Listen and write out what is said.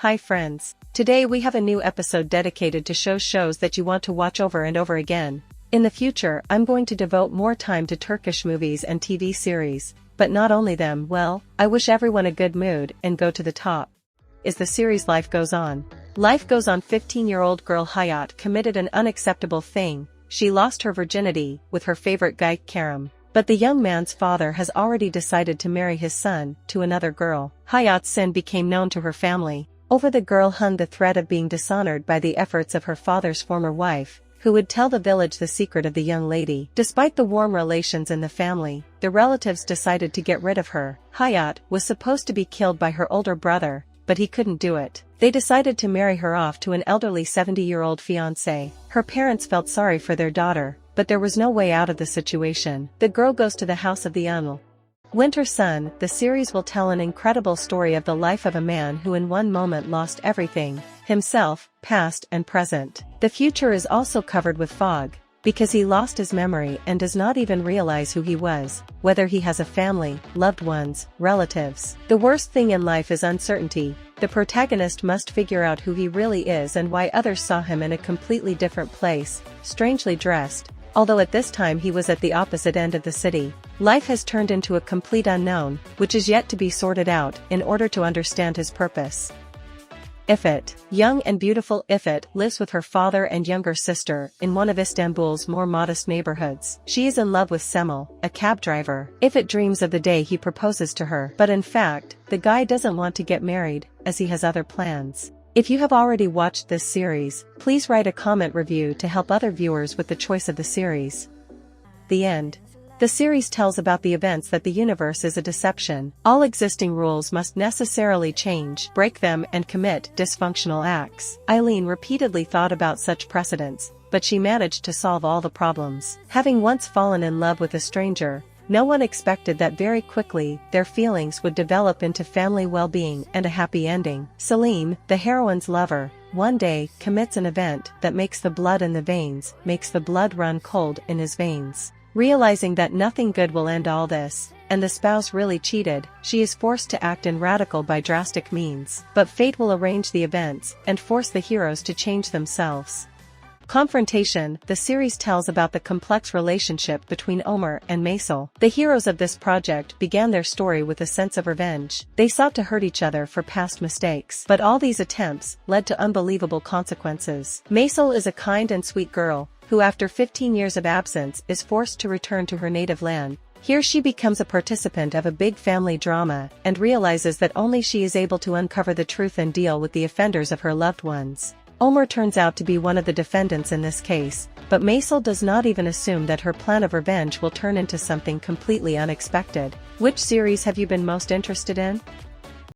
Hi friends. Today we have a new episode dedicated to shows that you want to watch over and over again. In the future, I'm going to devote more time to Turkish movies and TV series, but not only them. Well, I wish everyone a good mood and go to the top. Is the series Life Goes On. Life Goes On. 15-year-old girl Hayat committed an unacceptable thing. She lost her virginity with her favorite guy Kerem. But the young man's father has already decided to marry his son to another girl. Hayat's sin became known to her family. Over the girl hung the threat of being dishonored by the efforts of her father's former wife, who would tell the village the secret of the young lady. Despite the warm relations in the family, the relatives decided to get rid of her. Hayat was supposed to be killed by her older brother, but he couldn't do it. They decided to marry her off to an elderly 70-year-old fiancé. Her parents felt sorry for their daughter, but there was no way out of the situation. The girl goes to the house of the Untitled Winter Son. The series will tell an incredible story of the life of a man who in one moment lost everything, himself, past and present. The future is also covered with fog, because he lost his memory and does not even realize who he was, whether he has a family, loved ones, relatives. The worst thing in life is uncertainty. The protagonist must figure out who he really is and why others saw him in a completely different place, strangely dressed, although at this time he was at the opposite end of the city. Life has turned into a complete unknown, which is yet to be sorted out in order to understand his purpose. Iffet. Young and beautiful Iffet lives with her father and younger sister in one of Istanbul's more modest neighborhoods. She is in love with Semel, a cab driver. Iffet dreams of the day he proposes to her, but in fact, the guy doesn't want to get married, as he has other plans. If you have already watched this series, please write a comment review to help other viewers with the choice of the series. The end. The series tells about the events that the universe is a deception. All existing rules must necessarily change, break them and commit dysfunctional acts. Eileen repeatedly thought about such precedents, but she managed to solve all the problems. Having once fallen in love with a stranger, no one expected that very quickly their feelings would develop into family well-being and a happy ending. Selim, the heroine's lover, one day commits an event that makes the blood run cold in his veins. Realizing that nothing good will end all this, and the spouse really cheated, she is forced to act in radical by drastic means. But fate will arrange the events and force the heroes to change themselves. Confrontation. The series tells about the complex relationship between Ömer and Maysel. The heroes of this project began their story with a sense of revenge. They sought to hurt each other for past mistakes, but all these attempts led to unbelievable consequences. Maysel is a kind and sweet girl, who after 15 years of absence is forced to return to her native land. Here she becomes a participant of a big family drama and realizes that only she is able to uncover the truth and deal with the offenders of her loved ones. Ömer turns out to be one of the defendants in this case, but Maysel does not even assume that her plan of revenge will turn into something completely unexpected. Which series have you been most interested in?